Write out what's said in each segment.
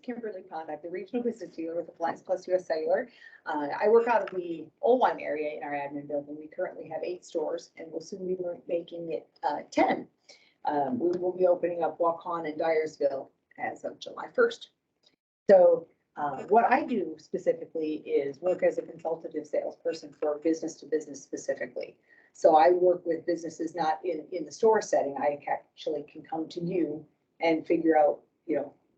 Kimberly Pont. I'm the regional business dealer with Appliance Plus US Cellular. I work out of the Oldline area in our admin building. We currently have 8 stores and we'll soon be making it 10. We will be opening up Waukon and Dyersville as of July 1st. So what I do specifically is work as a consultative salesperson for business to business specifically. So I work with businesses not in the store setting. I actually can come to you and figure out,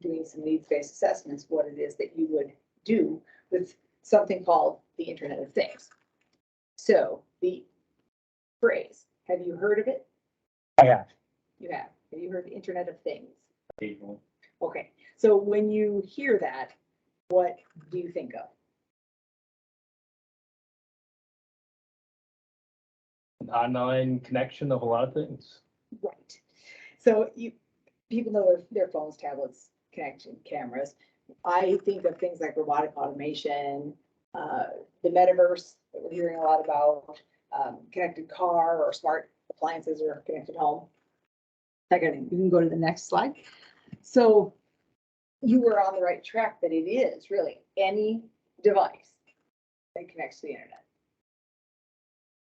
doing some needs-based assessments, what it is that you would do with something called the Internet of Things. So the phrase, have you heard of it? I have. You have. Have you heard the Internet of Things? Occasionally. Okay. So when you hear that, what do you think of? An online connection of a lot of things. Right. So people know their phones, tablets, connection, cameras. I think of things like robotic automation, the metaverse that we're hearing a lot about, connected car or smart appliances or connected home. You can go to the next slide. So you were on the right track that it is really any device that connects to the internet.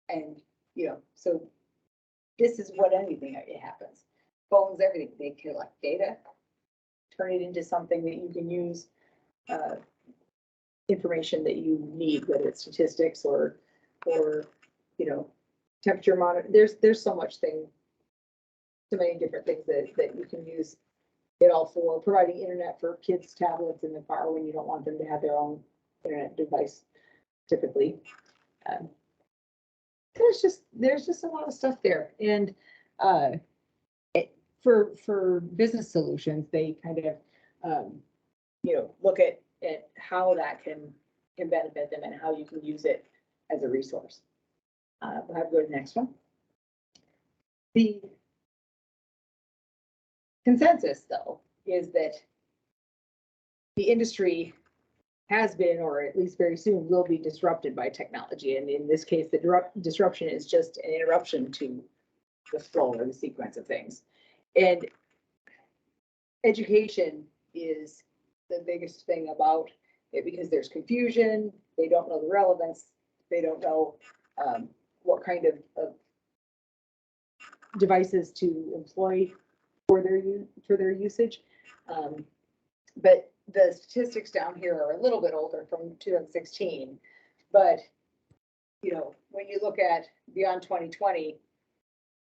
And, so this is what anything it happens. Phones, everything, they collect data, turn it into something that you can use, information that you need, whether it's statistics or temperature monitor. There's so many different things that you can use it all for. Providing internet for kids' tablets in the car when you don't want them to have their own internet device, typically. There's just a lot of stuff there, and for business solutions, they kind of look at how that can benefit them and how you can use it as a resource. We'll have to go to the next one. The consensus, though, is that the industry has been, or at least very soon will be, disrupted by technology. And in this case, the disruption is just an interruption to the flow or the sequence of things. And education is the biggest thing about it, because there's confusion. They don't know the relevance. They don't know what kind of devices to employ for their usage. But the statistics down here are a little bit older, from 2016. But when you look at beyond 2020,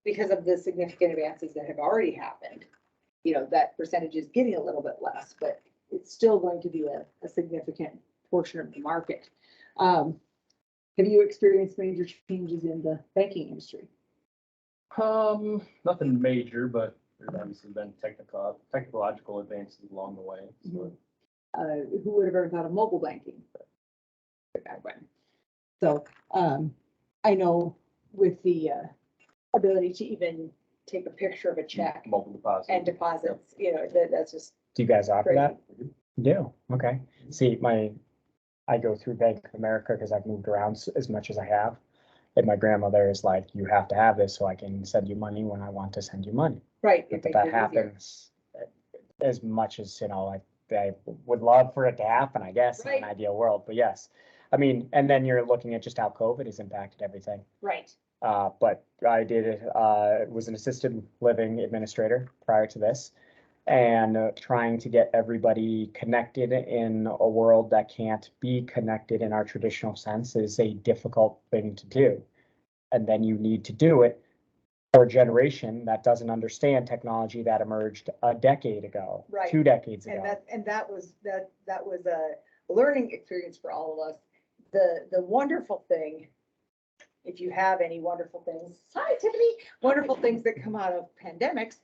because of the significant advances that have already happened, that percentage is getting a little bit less, but it's still going to be a significant portion of the market. Have you experienced major changes in the banking industry? Nothing major, but there's obviously been technological advances along the way. So. Who would have ever thought of mobile banking back when? So I know with the ability to even take a picture of a check, mobile deposits and deposits, that's just. Do you guys offer crazy. that? Do, okay. See, I go through Bank of America because I've moved around as much as I have. And my grandmother is like, you have to have this so I can send you money when I want to send you money. Right. But that happens as much as, I would love for it to happen, I guess, in an ideal world, but yes. I mean, and then you're looking at just how COVID has impacted everything. Right. But I was an assisted living administrator prior to this, and trying to get everybody connected in a world that can't be connected in our traditional sense is a difficult thing to do. And then you need to do it for a generation that doesn't understand technology that emerged a decade ago, 2 decades ago. And that was a learning experience for all of us. The wonderful thing, if you have any wonderful things, hi Tiffany, wonderful things that come out of pandemics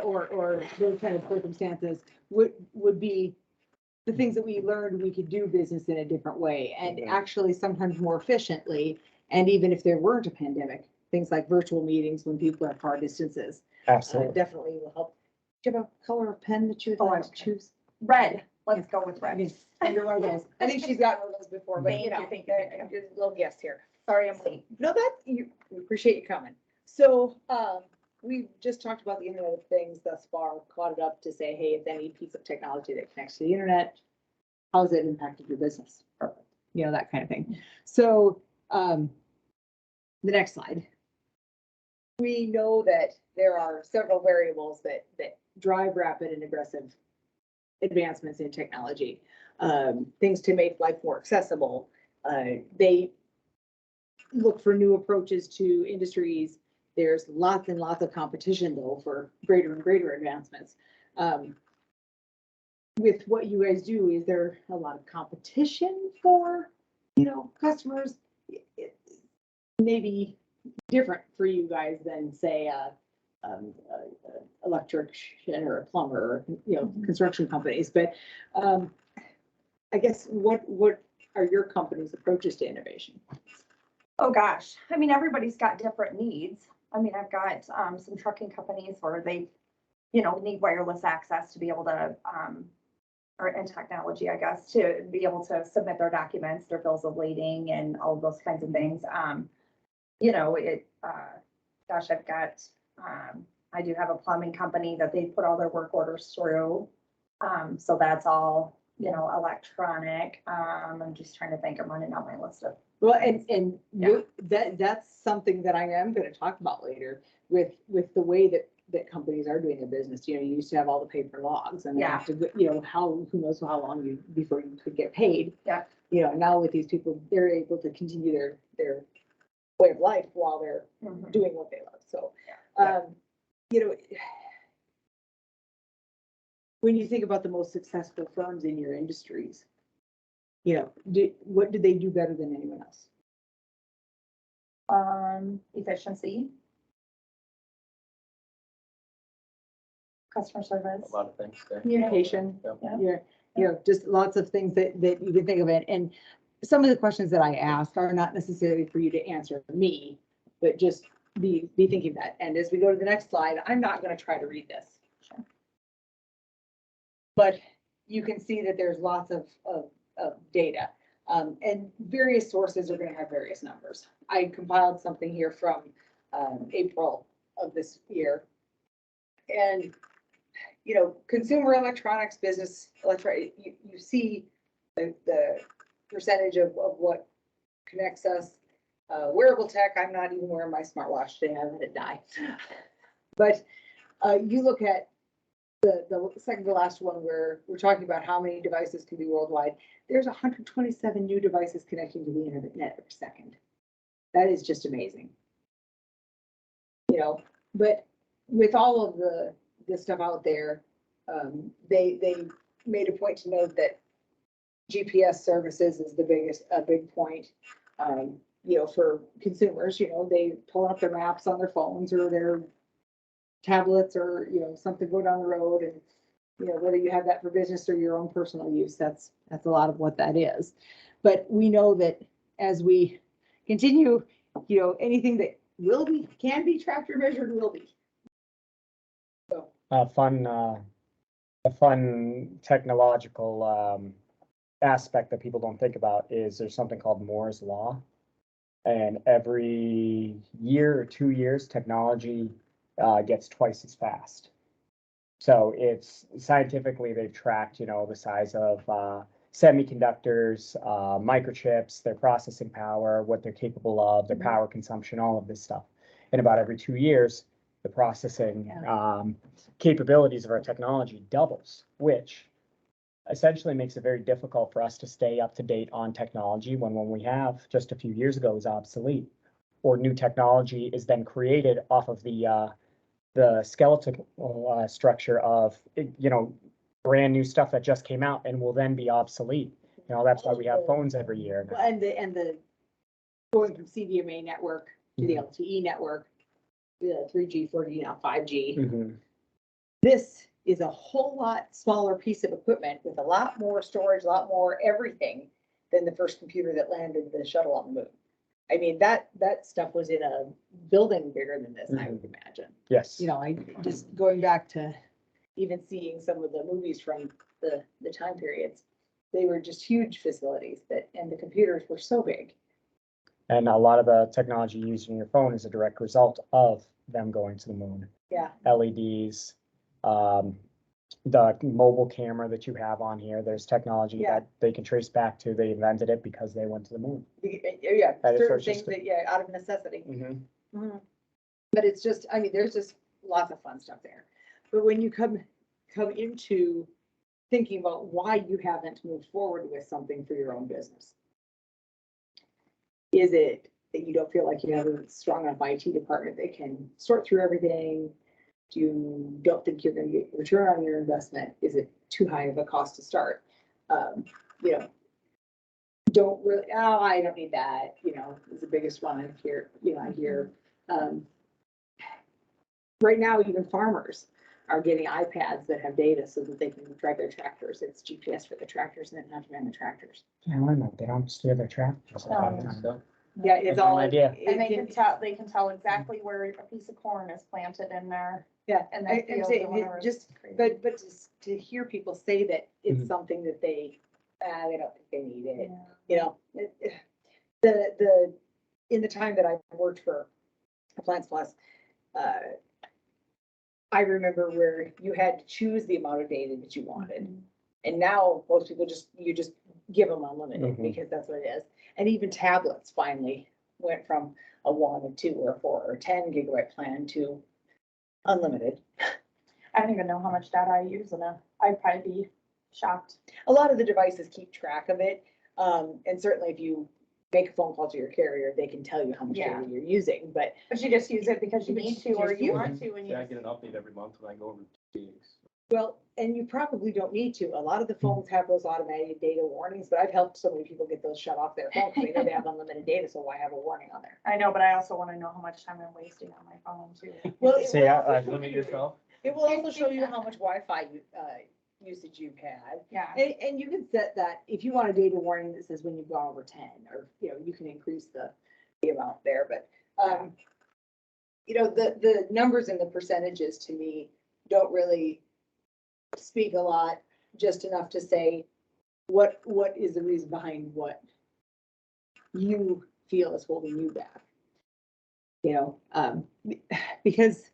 or those kind of circumstances would be the things that we learned we could do business in a different way, and actually sometimes more efficiently. And even if there weren't a pandemic, things like virtual meetings when people have far distances. Absolutely. Definitely will help. Do you have a color of pen that you would like to choose? Red. Let's go with red. Under one of those. I think she's gotten one of those before, but Thank you. just a little guess here. Sorry, I'm late. No, we appreciate you coming. So we've just talked about the Internet of Things thus far, caught it up to say, hey, if any piece of technology that connects to the internet, how's it impacted your business? Perfect. You know, that kind of thing. So, the next slide. We know that there are several variables that drive rapid and aggressive advancements in technology. Things to make life more accessible. They look for new approaches to industries. There's lots and lots of competition though for greater and greater advancements. With what you guys do, is there a lot of competition for, you know, customers? Maybe different for you guys than say electrician or a plumber, or, you know, construction companies. But I guess what are your company's approaches to innovation? Oh, gosh. I mean, everybody's got different needs. I mean, I've got some trucking companies where they, you know, need wireless access to be able to, and technology, I guess, to be able to submit their documents, their bills of lading and all of those kinds of things. You know, gosh, I've got, I do have a plumbing company that they put all their work orders through. So that's all, you know, electronic. I'm just trying to think, I'm running out my list of. Well, and Yeah. that's something that I am going to talk about later with the way that companies are doing their business. You know, you used to have all the paper logs and Yeah. have to, you know, who knows how long before you could get paid. Yeah. You know, now with these people, they're able to continue their way of life while they're doing what they love. So, you know, when you think about the most successful firms in your industries, you know, what do they do better than anyone else? Efficiency. Customer service. A lot of things there. Communication, Yep. Yeah. you know, just lots of things that you can think of it. And some of the questions that I ask are not necessarily for you to answer me, but just be thinking that. And as we go to the next slide, I'm not going to try to read this. Sure. But you can see that there's lots of data. And various sources are going to have various numbers. I compiled something here from April of this year. And, you know, consumer electronics, business electronic, you see the percentage of what connects us. Wearable tech, I'm not even wearing my smartwatch today, I let it die. But you look at the second to last one where we're talking about how many devices can be worldwide. There's 127 new devices connecting to the internet every second. That is just amazing. You know, but with all of the stuff out there, they made a point to note that GPS services is a big point. You know, for consumers, you know, they pull up their maps on their phones or their tablets or, you know, something go down the road, and, you know, whether you have that for business or your own personal use, that's a lot of what that is. But we know that as we continue, you know, anything that can be tracked or measured will be. So. A fun technological aspect that people don't think about is there's something called Moore's Law. And every year or 2 years, technology gets twice as fast. So it's scientifically, they've tracked, you know, the size of semiconductors, microchips, their processing power, what they're capable of, their power consumption, all of this stuff. And about every 2 years, the processing capabilities of our technology doubles, which essentially makes it very difficult for us to stay up to date on technology when we have just a few years ago was obsolete, or new technology is then created off of the skeletal structure of, you know, brand new stuff that just came out and will then be obsolete. You know, that's why we have phones every year. Well, and the going from CDMA network to the LTE network, the 3G, 4G, now 5G. This is a whole lot smaller piece of equipment with a lot more storage, a lot more everything than the first computer that landed the shuttle on the moon. I mean, that stuff was in a building bigger than this, I would imagine. Yes. You know, I just going back to even seeing some of the movies from the time periods, they were just huge facilities and the computers were so big. And a lot of the technology used in your phone is a direct result of them going to the moon. Yeah, LEDs, the mobile camera that you have on here, there's technology Yeah. that they can trace back to, they invented it because they went to the moon. yeah, That is certain sort of things just that, yeah, out of necessity. Mm-hmm. Mhm. But it's just, I mean, there's just lots of fun stuff there. But when you come into thinking about why you haven't moved forward with something for your own business, is it that you don't feel like you have a strong enough IT department that can sort through everything? You don't think you're gonna get return on your investment? Is it too high of a cost to start? You know, don't really, oh, I don't need that, you know, is the biggest one I hear, I hear. Right now, even farmers are getting iPads that have data so that they can drive their tractors. It's GPS for the tractors and then not to man the tractors. Yeah, I know, they don't steer their tractors all the time. So, Yeah, it's No all. idea. And they can tell exactly where a piece of corn is planted in there. Yeah, And I- that I'm field saying, or whatever. just, but to hear people say that it's something that they don't think they need it, you know, in the time that I've worked for Appliance Plus, I remember where you had to choose the amount of data that you wanted. And now most people you just give them unlimited Mhm. because that's what it is. And even tablets finally went from a 1, a 2, or a 4, or 10 gigabyte plan to unlimited. I don't even know how much data I use I'd probably be shocked. A lot of the devices keep track of it. And certainly if you make a phone call to your carrier, they can tell you how much Yeah. data you're using, but But you just use it because you But need you to, or just you use want to, and you yeah, I just. get an update every month when I go over 2 weeks. well, and you probably don't need to. A lot of the phones have those automated data warnings, but I've helped so many people get those shut off their phone because they know they have unlimited data, so why have a warning on there? I know, but I also want to know how much time I'm wasting on my phone too. Well, it See, will I- also Limit show you- yourself. It will also show you how much Wi-Fi usage you've had. Yeah. And you can set that, if you want a data warning that says when you've gone over 10, or, you can increase the amount there, but, the numbers and the percentages to me don't really speak a lot, just enough to say, what is the reason behind what you feel is holding you back? Because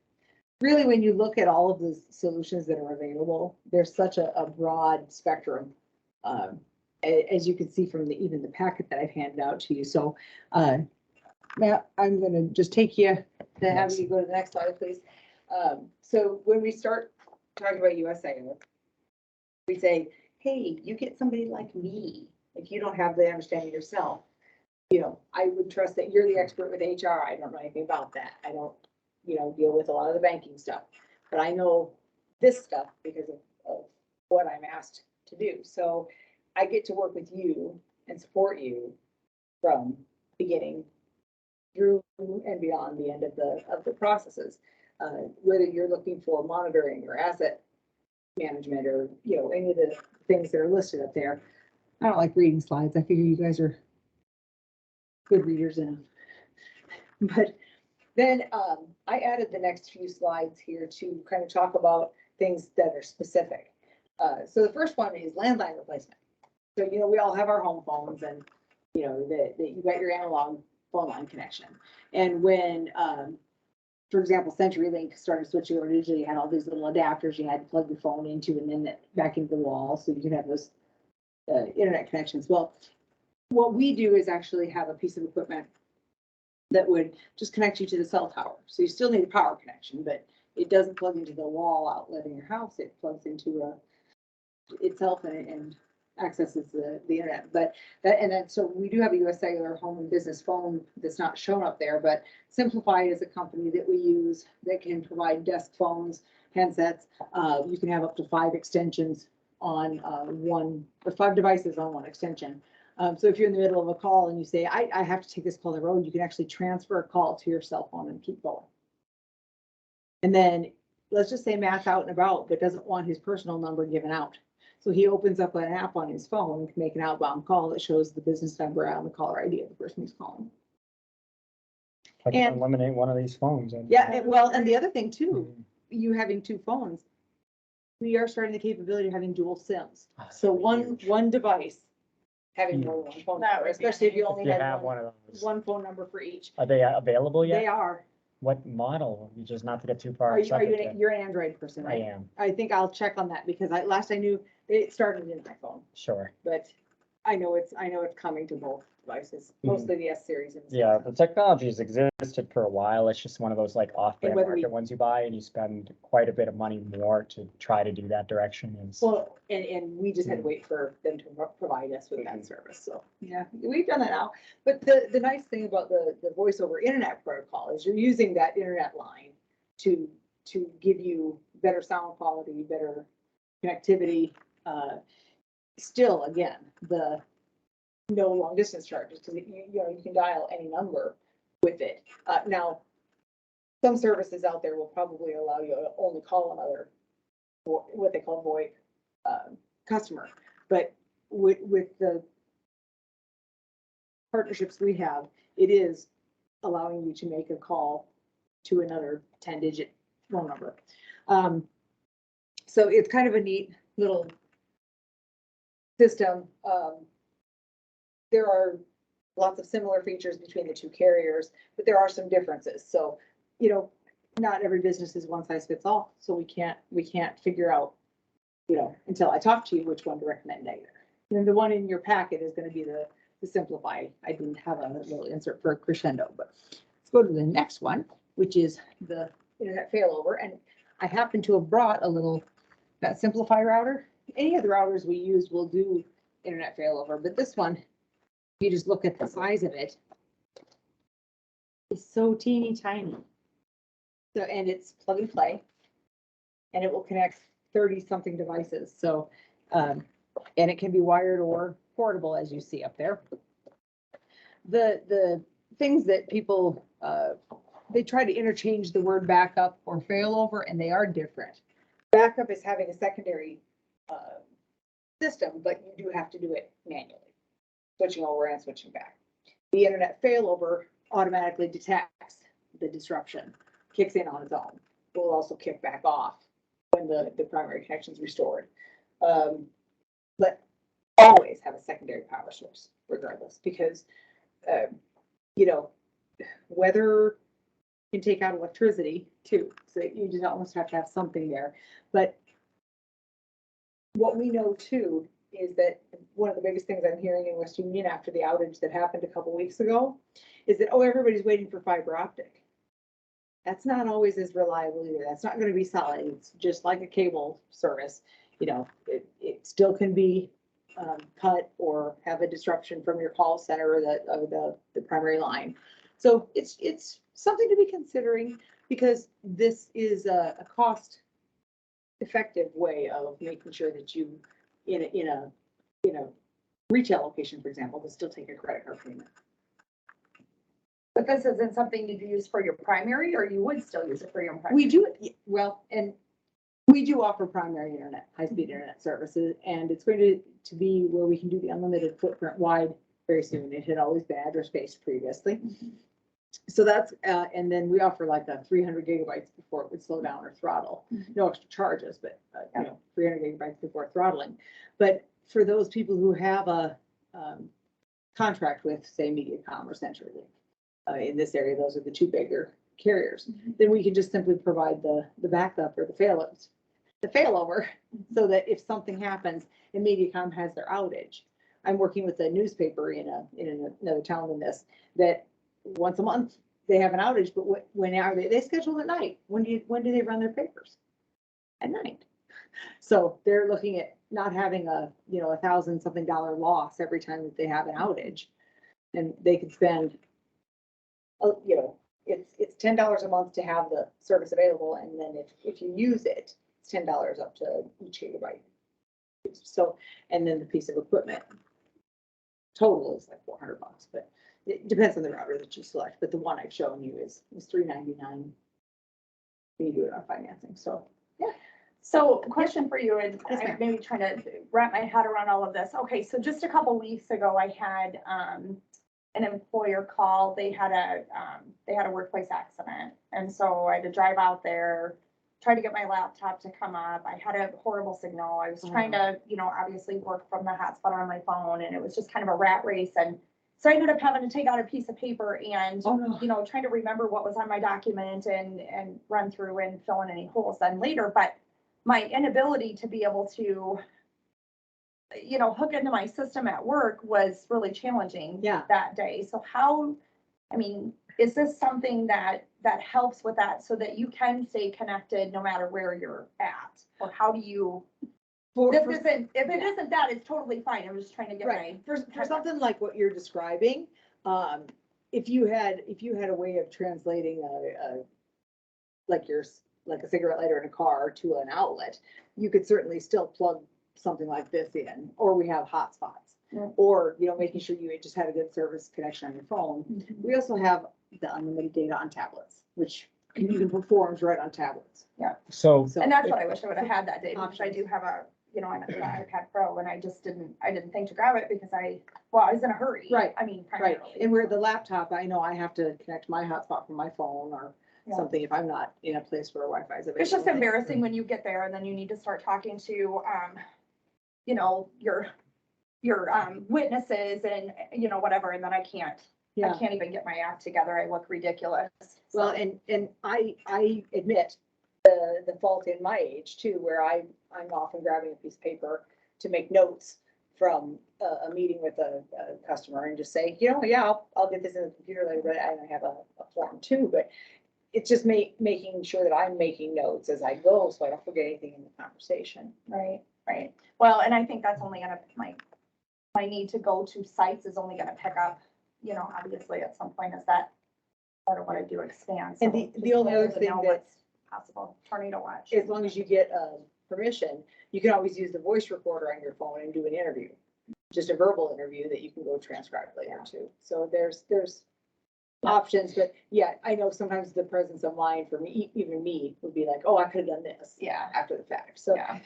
really, when you look at all of the solutions that are available, there's such a broad spectrum. As you can see from even the packet that I've handed out to you. So, Matt, I'm gonna just take you to have you go to the next slide, please. So when we start talking about US Cellular, we say, hey, you get somebody like me. If you don't have the understanding yourself, I would trust that you're the expert with HR. I don't know anything about that. I don't, deal with a lot of the banking stuff, but I know this stuff because of what I'm asked to do. So I get to work with you and support you from beginning through and beyond the end of the processes. Whether you're looking for monitoring or asset management or, any of the things that are listed up there. I don't like reading slides. I figure you guys are good readers enough. But then I added the next few slides here to kind of talk about things that are specific. So the first one is landline replacement. So, we all have our home phones and, that you got your analog phone line connection. And when, for example, CenturyLink started switching over digitally, you had all these little adapters you had to plug your phone into and then back into the wall so you could have those internet connections. Well, what we do is actually have a piece of equipment that would just connect you to the cell tower. So you still need a power connection, but it doesn't plug into the wall outlet in your house. It plugs into itself and accesses the internet. But so we do have a US Cellular home and business phone that's not shown up there, but Simplify is a company that we use that can provide desk phones, handsets. You can have up to 5 extensions on or 5 devices on one extension. So if you're in the middle of a call and you say, I have to take this call on the road, you can actually transfer a call to your cell phone and keep going. And then let's just say Matt's out and about, but doesn't want his personal number given out. So he opens up an app on his phone and can make an outbound call that shows the business number and the caller ID of the person who's calling. I can And- eliminate one of these phones. Yeah, and the other thing too, you having 2 phones, we are starting the capability of having dual SIMs. So one device having more than one phone That number, would be especially if you If only you had have one of those. one phone number for each. Are they available They yet? are. what model? Just not to get too far. Are you, subject to- you're an Android person, I right? am, I think I'll check on that because last I knew it started in iPhone, sure. but I know it's coming to both devices, mostly the S series. And the Yeah, Samsung. the technology's existed for a while. It's just one of those like off-brand whether we- market ones you buy and you spend quite a bit of money more to try to do that direction. And Well, and we just had to wait for them to provide us with that service, so, yeah, we've done that now. But the nice thing about the voice over internet protocol is you're using that internet line to give you better sound quality, better connectivity. Still, again, the no long distance charges, because you can dial any number with it. Now, some services out there will probably allow you to only call another, what they call VoIP customer. But with the partnerships we have, it is allowing you to make a call to another 10-digit phone number. So it's kind of a neat little system. There are lots of similar features between the two carriers, but there are some differences. So, not every business is one size fits all. So we can't figure out, until I talk to you, which one to recommend either. And the one in your packet is going to be the Simplify. I didn't have a little insert for a Crescendo, but let's go to the next one, which is the internet failover. And I happen to have brought that Simplify router. Any of the routers we use will do internet failover, but this one, if you just look at the size of it, it's so teeny tiny. So, and it's plug and play, and it will connect 30-something devices. So, and it can be wired or portable, as you see up there. The things that people, they try to interchange the word backup or failover, and they are different. Backup is having a secondary system, but you do have to do it manually, switching over and switching back. The internet failover automatically detects the disruption, kicks in on its own. It will also kick back off when the primary connection is restored. But always have a secondary power source regardless, because, weather can take out electricity too. So you just almost have to have something there. But what we know too is that one of the biggest things I'm hearing in West Union after the outage that happened a couple weeks ago is that, everybody's waiting for fiber optic. That's not always as reliable either. That's not going to be solid. It's just like a cable service. It still can be cut or have a disruption from your call center or the primary line. So it's something to be considering, because this is a cost effective way of making sure that you, in a retail location, for example, will still take a credit card payment. But this isn't something you'd use for your primary, or you would still use it for your primary? We do, well, and we do offer primary internet, high-speed internet services, and it's going to be where we can do the unlimited footprint wide very soon. It had always been address-based previously. So that's, and then we offer like a 300 gigabytes before it would slow down or throttle. No extra charges, but 300 gigabytes before throttling. But for those people who have a contract with, say, Mediacom or CenturyLink, in this area, those are the two bigger carriers. Then we can just simply provide the backup or the failover, so that if something happens and Mediacom has their outage, I'm working with a newspaper in another town than this, that once a month they have an outage, but when are they schedule at night? When do they run their papers? At night. So they're looking at not having a $1,000-something loss every time that they have an outage, and they could spend, it's $10 a month to have the service available, and then if you use it, it's $10 up to each gigabyte. So, and then the piece of equipment total is like $400, but it depends on the router that you select. But the one I've shown you is $399. You do it on financing. So yeah. So question for you, and Yes, ma'am. I'm maybe trying to wrap my head around all of this. Okay, so just a couple weeks ago, I had an employer call. They had a workplace accident, and so I had to drive out there, try to get my laptop to come up. I had a horrible signal. I was trying to, obviously work from the hotspot on my phone, and it was just kind of a rat race. And So I ended up having to take out a piece of paper and, Oh, no. you know, trying to remember what was on my document and run through and fill in any holes then later. But my inability to be able to, you know, hook into my system at work was really challenging Yeah. that day. So how, I mean, is this something that helps with that so that you can stay connected no matter where you're at? Or how do you, if it isn't that, it's totally fine. I'm just trying to get Right, my. for something like what you're describing, if you had a way of translating like a cigarette lighter in a car to an outlet, you could certainly still plug something like this in, or we have hotspots. Yeah. Or, you know, making sure you just had a good service connection on your phone. Mhm. We also have the unlimited data on tablets, which can even performs right on tablets. So So And that's what I wish I would have had that day, because I Options. do have a, you know, an iPad Pro, and I just didn't think to grab it because I was in a hurry. Right, I mean, right, primarily. and where the laptop, I know I have to connect my hotspot from my phone or Yeah. something if I'm not in a place where Wi-Fi is available. It's just embarrassing when you get there and then you need to start talking to, you know, your witnesses and, you know, whatever, and then I can't Yeah, even get my act together. I look ridiculous. well, So, and I admit the fault in my age too, where I'm often grabbing a piece of paper to make notes from a meeting with a customer and just say, you know, yeah, I'll get this in the computer later, but I have a form too, but it's just making sure that I'm making notes as I go, so I don't forget anything in the conversation. right. Well, and I think that's only gonna, my need to go to sites is only gonna pick up, you know, obviously at some point as that, I don't wanna do expand. And so the just only being other able to thing know that- what's Possible tornado watch. As long as you get permission, you can always use the voice recorder on your phone and do an interview. Just a verbal interview that you can go transcribe later too. So there's options, but yeah, I know sometimes the presence of mind for me, even me, would be like, oh, I could have done this Yeah, after the fact. So yeah,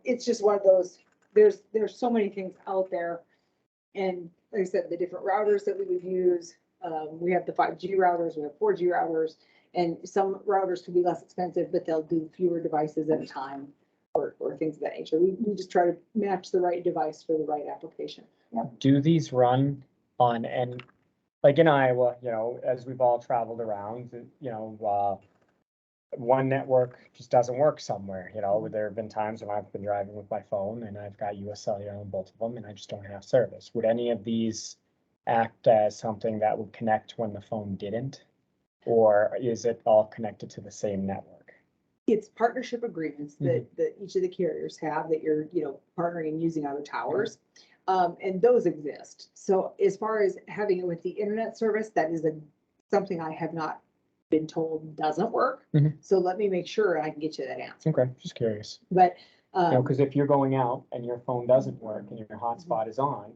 it's just one of those, there's so many things out there. And like I said, the different routers that we would use, we have the 5G routers, we have 4G routers, and some routers can be less expensive, but they'll do fewer devices at a time or things of that nature. We just try to match the right device for the right application. do these run on, and like in Iowa, you know, as we've all traveled around, you know, one network just doesn't work somewhere, you know, there have been times when I've been driving with my phone and I've got US Cellular on both of them and I just don't have service. Would any of these act as something that would connect when the phone didn't? Or is it all connected to the same network? It's partnership agreements that each of the carriers have that you're, you know, partnering and using on the towers. And those exist. So as far as having it with the internet service, that is something I have not been told doesn't work. So let me make sure and I can get you that answer. Okay, just curious. But, You know, because if you're going out and your phone doesn't work and your hotspot is on,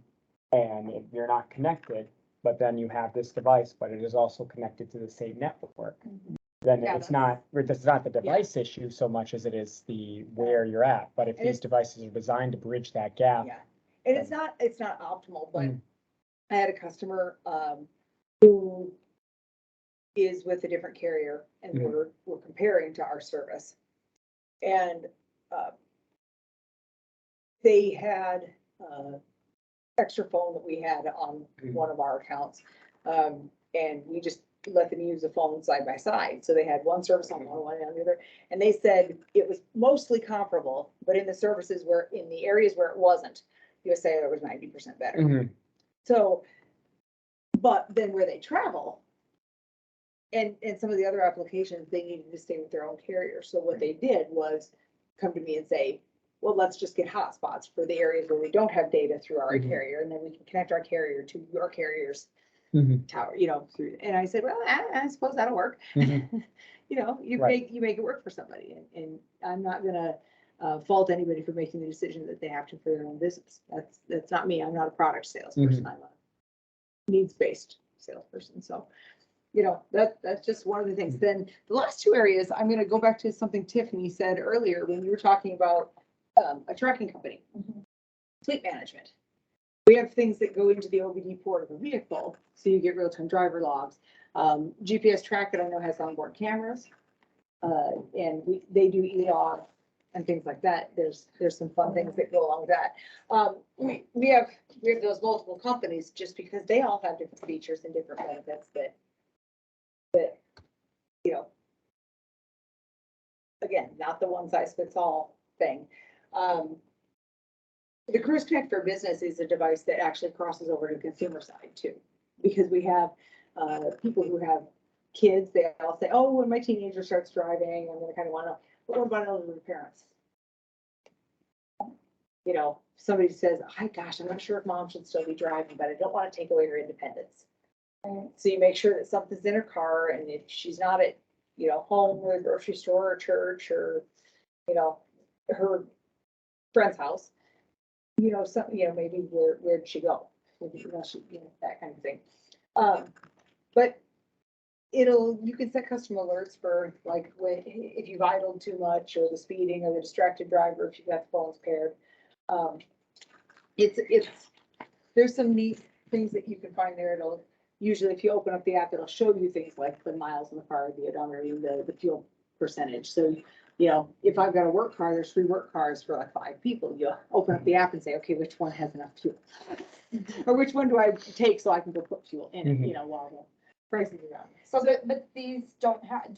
and if you're not connected, but then you have this device, but it is also connected to the same network, then Yeah, it's not the device issue so much as it is the where you're at. But if And these devices are designed to bridge that gap, yeah, and it's not optimal, but Mm. I had a customer, who is with a different carrier and Mhm. we're comparing to our service. And, they had, extra phone that we had on one of our accounts. And we just let them use the phone side by side. So they had one service on one on the other. And they said it was mostly comparable, but in the services in the areas where it wasn't, US Cellular was 90% better. Mhm. So, but then where they travel and some of the other applications, they needed to stay with their own carrier. So what they did was come to me and say, well, let's just get hotspots for the areas where we don't have data through our carrier, and then we can connect our carrier to your carrier's tower, you know, through. And I said, well, I suppose that'll work. Mhm. You know, you Right. make it work for somebody, and I'm not gonna fault anybody for making the decision that they have to for their own business. That's not me. I'm not a product salesperson. I'm a needs-based salesperson. So, you know, that's just one of the things. Then the last two areas, I'm gonna go back to something Tiffany said earlier when you were talking about a tracking company, fleet management. We have things that go into the OBD port of a vehicle, so you get real-time driver logs. GPS Track, that I know has onboard cameras. And they do e-log and things like that. There's some fun things that go along with that. We have those multiple companies just because they all have different features and different benefits that, you know, again, not the one size fits all thing. The Cruise Connect for Business is a device that actually crosses over to the consumer side too, because we have people who have kids, they all say, oh, when my teenager starts driving, I'm gonna kind of wanna, but what about elderly parents? You know, somebody says, hi, gosh, I'm not sure if mom should still be driving, but I don't want to take away her independence. So you make sure that something's in her car, and if she's not at, you know, home or the grocery store or church or, you know, her friend's house, you know, some, you know, maybe where'd she go? You know, that kind of thing. But you can set custom alerts for like if you've idled too much or the speeding or the distracted driver, if you've got the phones paired. There's some neat things that you can find there. It'll usually, if you open up the app, it'll show you things like the miles in the car, the odometer, the fuel percentage. So, you know, if I've got a work car, there's 3 work cars for like 5 people. You open up the app and say, okay, which one has enough fuel? Or which one do I take so I can go put fuel in it, you know, while the prices are down. So, but these don't have,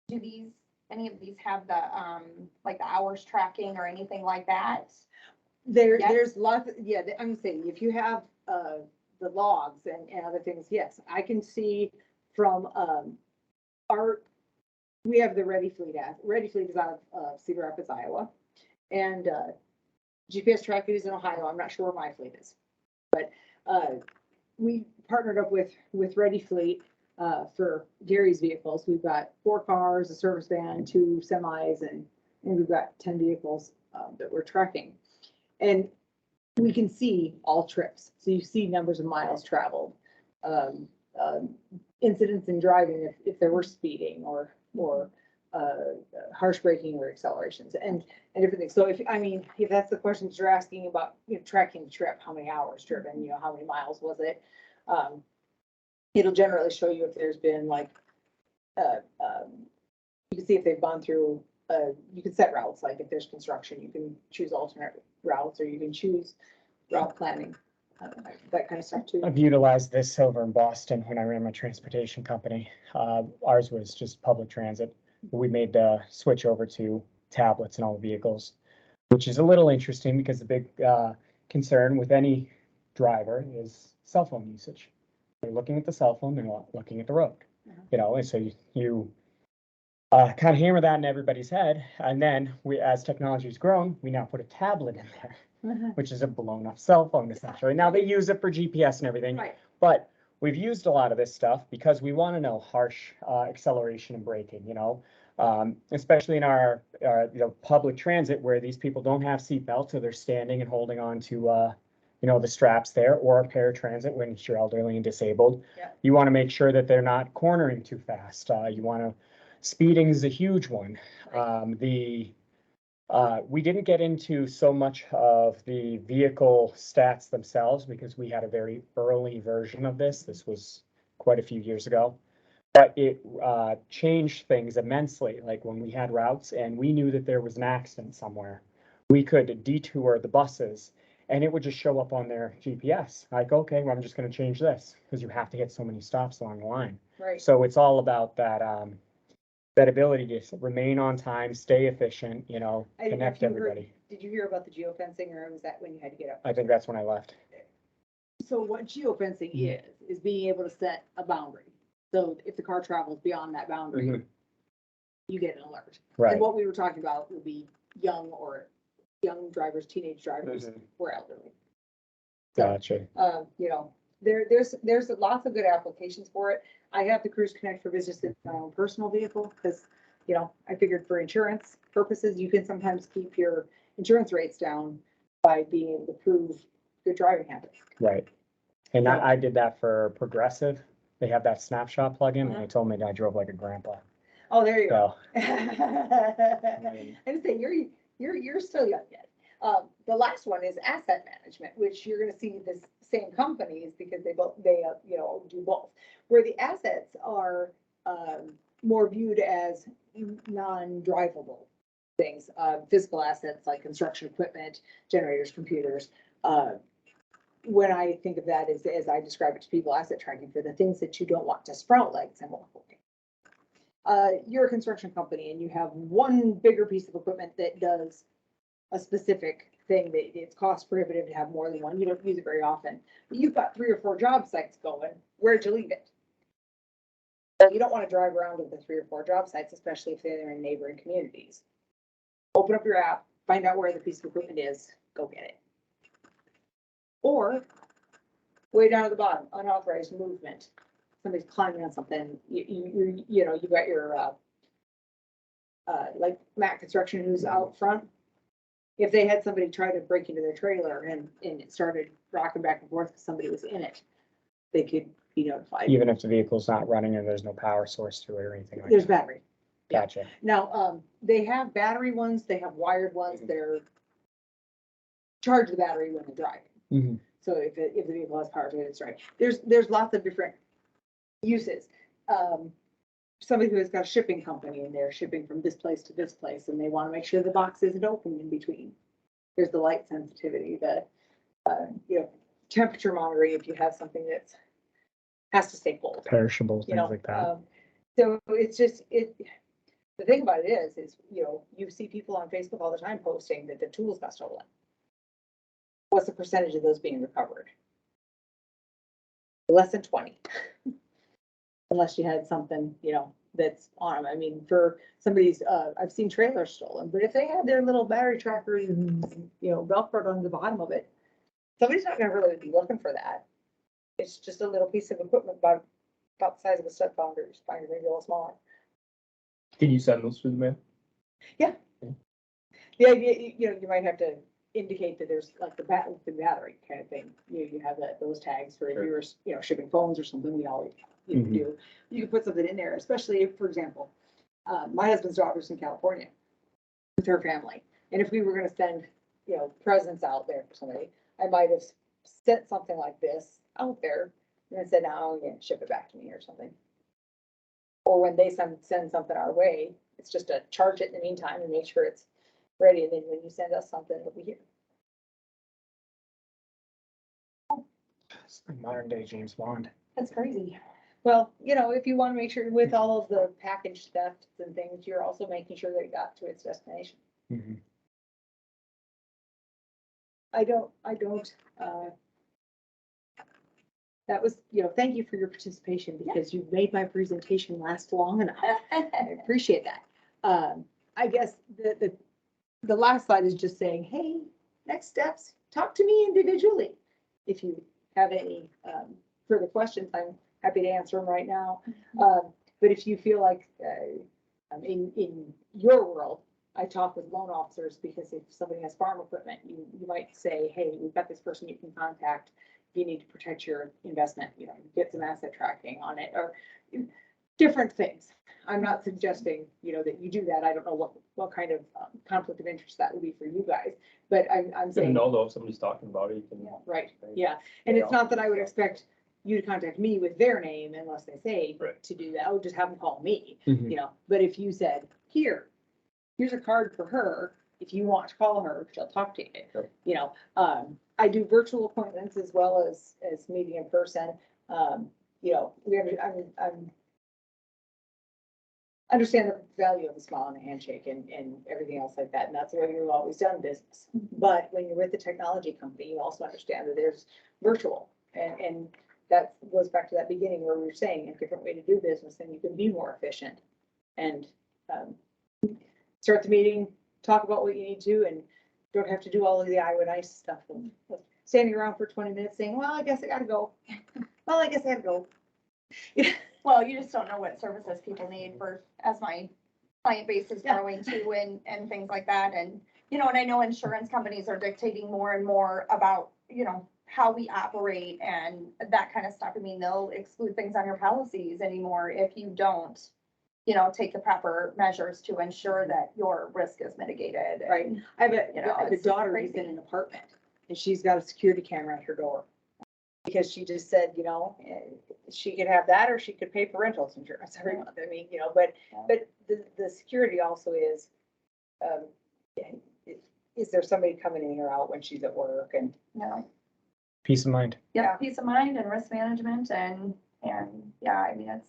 any of these have the, like the hours tracking or anything like that? Yes. There's lots, I'm saying, if you have, the logs and other things, yes, I can see from, we have the Ready Fleet app. Ready Fleet is out of Cedar Rapids, Iowa. And, GPS tracking is in Ohio. I'm not sure where my fleet is. But, we partnered up with Ready Fleet, for Gary's vehicles. We've got 4 cars, a service van, 2 semis, and we've got 10 vehicles, that we're tracking. And we can see all trips. So you see numbers of miles traveled, incidents in driving if there were speeding or harsh braking or accelerations and different things. So if that's the questions you're asking about, you know, tracking the trip, how many hours driven, you know, how many miles was it? It'll generally show you if there's been like, you can see if they've gone through, you can set routes, like if there's construction, you can choose alternate routes, or you can choose route planning, that kind of stuff too. I've utilized this over in Boston when I ran my transportation company. Ours was just public transit. We made the switch over to tablets in all the vehicles, which is a little interesting because the big concern with any driver is cell phone usage. They're looking at the cell phone, they're not looking at the road, you know, and so you kind of hammer that in everybody's head. And then as technology's grown, we now put a tablet in there, which is a blown up cell phone essentially. Now they use it for GPS and everything, Right. but we've used a lot of this stuff because we want to know harsh acceleration and braking, you know, especially in our you know, public transit where these people don't have seat belts, so they're standing and holding on to you know, the straps there, or a paratransit when you're elderly and disabled. Yeah. You want to make sure that they're not cornering too fast. You want to, speeding is a huge one. We didn't get into so much of the vehicle stats themselves because we had a very early version of this. This was quite a few years ago, but it changed things immensely. Like when we had routes and we knew that there was an accident somewhere, we could detour the buses and it would just show up on their GPS. Like, okay, well, I'm just going to change this because you have to hit so many stops along the line. Right. So it's all about that, that ability to remain on time, stay efficient, you know, connect everybody. Did you hear about the geofencing, or was that when you had to get up? I think that's when I left. So what geofencing is being able to set a boundary. So if the car travels beyond that boundary, you get an alert. Right. And what we were talking about would be young drivers, teenage drivers, or elderly. So, Gotcha. you know, there's lots of good applications for it. I have the Cruise Connect for Business in my own personal vehicle because, you know, I figured for insurance purposes, you can sometimes keep your insurance rates down by being able to prove good driving habits. Right. And I did that for Progressive. They have that snapshot plugin, and they told me that I drove like a grandpa. Oh, there you So, go. I just say you're still young yet. The last one is asset management, which you're going to see the same companies because they you know, do both, where the assets are more viewed as non-drivable. things, physical assets like construction equipment, generators, computers. When I think of that as I describe it to people, asset tracking for the things that you don't want to sprout legs and walk away. You're a construction company and you have one bigger piece of equipment that does a specific thing that it's cost prohibitive to have more than one. You don't use it very often. But you've got 3 or 4 job sites going. Where'd you leave it? Well, you don't want to drive around to the 3 or 4 job sites, especially if they're in neighboring communities. Open up your app, find out where the piece of equipment is, go get it. Or way down at the bottom, unauthorized movement. Somebody's climbing on something, you know, you got your, like Matt Construction who's out front. If they had somebody try to break into their trailer and it started rocking back and forth because somebody was in it, they could be notified. Even if the vehicle's not running and there's no power source to it or anything like There's that. battery. Gotcha. Now, they have battery ones, they have wired ones that are charge the battery when they're driving. Mhm. So if the vehicle has power to it, it's right. There's lots of different uses. Somebody who has got a shipping company and they're shipping from this place to this place and they want to make sure the box isn't open in between. There's the light sensitivity, the, you know, temperature monitoring if you have something that's has to stay cold. Perishable, You things know, like that. so it's just, the thing about it is, you know, you see people on Facebook all the time posting that the tools got stolen. What's the percentage of those being recovered? Less than 20. Unless you had something, you know, that's on them. I mean, for somebody's, I've seen trailers stolen, but if they had their little battery tracker, you know, Velcroed on the bottom of it, somebody's not gonna really be looking for that. It's just a little piece of equipment about the size of a step binder, maybe a little smaller. Can you send those through the mail? Yeah, you know, you might have to indicate that there's like the battery kind of thing. You have those tags for if Sure. you're, you know, shipping phones or something, we always do. You can put something in there, especially if, for example, my husband's daughter's in California with her family. And if we were gonna send, you know, presents out there for somebody, I might have sent something like this out there and said, no, yeah, ship it back to me or something. Or when they send something our way, it's just to charge it in the meantime and make sure it's ready. And then when you send us something, it'll be here. It's like modern day James Bond. That's crazy. Well, you know, if you want to make sure with all of the package thefts and things, you're also making sure that it got to its destination. Mhm. I don't, that was, you know, thank you for your participation because you've made my presentation last long enough. I appreciate that. I guess the last slide is just saying, hey, next steps, talk to me individually. If you have any further questions, I'm happy to answer them right now. But if you feel like in your world, I talk with loan officers because if somebody has farm equipment, you might say, hey, we've got this person you can contact. If you need to protect your investment, you know, get some asset tracking on it or different things. I'm not suggesting, you know, that you do that. I don't know what kind of conflict of interest that would be for you guys, but I'm Gonna saying. know though if somebody's talking about it, you can. Right, yeah, and it's not that I would expect you to contact me with their name unless they say Right. to do that. I would just have them call me, Mhm. you know, but if you said, here's a card for her, if you want to call her, she'll talk to you. Sure. You know, I do virtual appointments as well as meeting in person. You know, I'm understand the value of a smile and a handshake and everything else like that. And that's the way we've always done business. But when you're with the technology company, you also understand that there's virtual and that goes back to that beginning where we were saying a different way to do business and you can be more efficient and start the meeting, talk about what you need to, and don't have to do all of the Iowa nice stuff and standing around for 20 minutes saying, well, I guess I gotta go. Well, I guess I gotta go. Well, you just don't know what services people need for, as my client base is growing too and things like that. And, you know, and I know insurance companies are dictating more and more about, you know, how we operate and that kind of stuff. I mean, they'll exclude things on your policies anymore if you don't, you know, take the proper measures to ensure that your risk is mitigated. Right. I have You know, a it's daughter who's in crazy. an apartment and she's got a security camera at her door. Because she just said, you know, she could have that or she could pay for rentals insurance every month. I mean, you know, but the security also is yeah, is there somebody coming in or out when she's at work and? No, Peace of mind. yeah, peace of mind and risk management and yeah, I mean,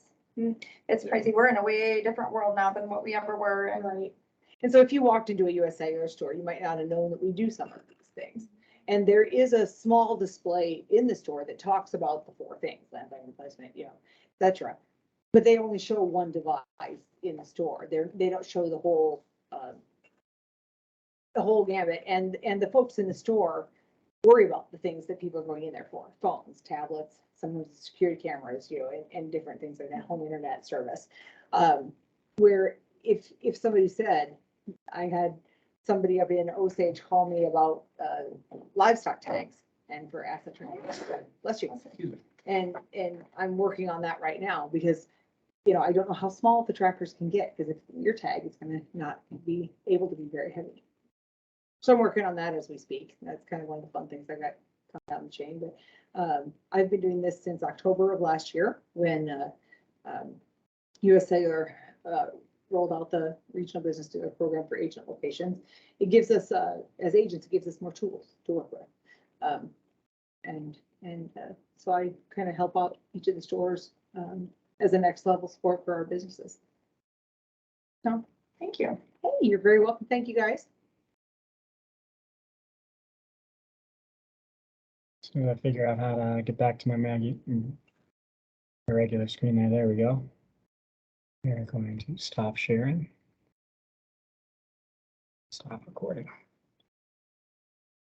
it's crazy. We're in a way different world now than what we ever were. And Right. And so if you walked into a US Cellular store, you might not have known that we do some of these things. And there is a small display in the store that talks about the 4 things, landline replacement, et cetera. But they only show one device in the store. They don't show the whole gamut. And the folks in the store worry about the things that people are going in there for, phones, tablets, sometimes security cameras, and different things like that, home internet service. Where if somebody said, I had somebody up in Osage call me about livestock tags and for asset tracking. Bless you. Excuse me. And I'm working on that right now because, I don't know how small the trackers can get, because if your tag is gonna not be able to be very heavy. So I'm working on that as we speak. That's kind of one of the fun things I got coming down the chain, but I've been doing this since October of last year when US Cellular rolled out the regional business dealer program for agent locations. It gives us, as agents, it gives us more tools to work with. So I kind of help out each of the stores as a next level support for our businesses. So, thank you. hey, you're very welcome. Thank you, guys. As soon as I figure out how to get back to my regular screen there. There we go. We're going to stop sharing. Stop recording.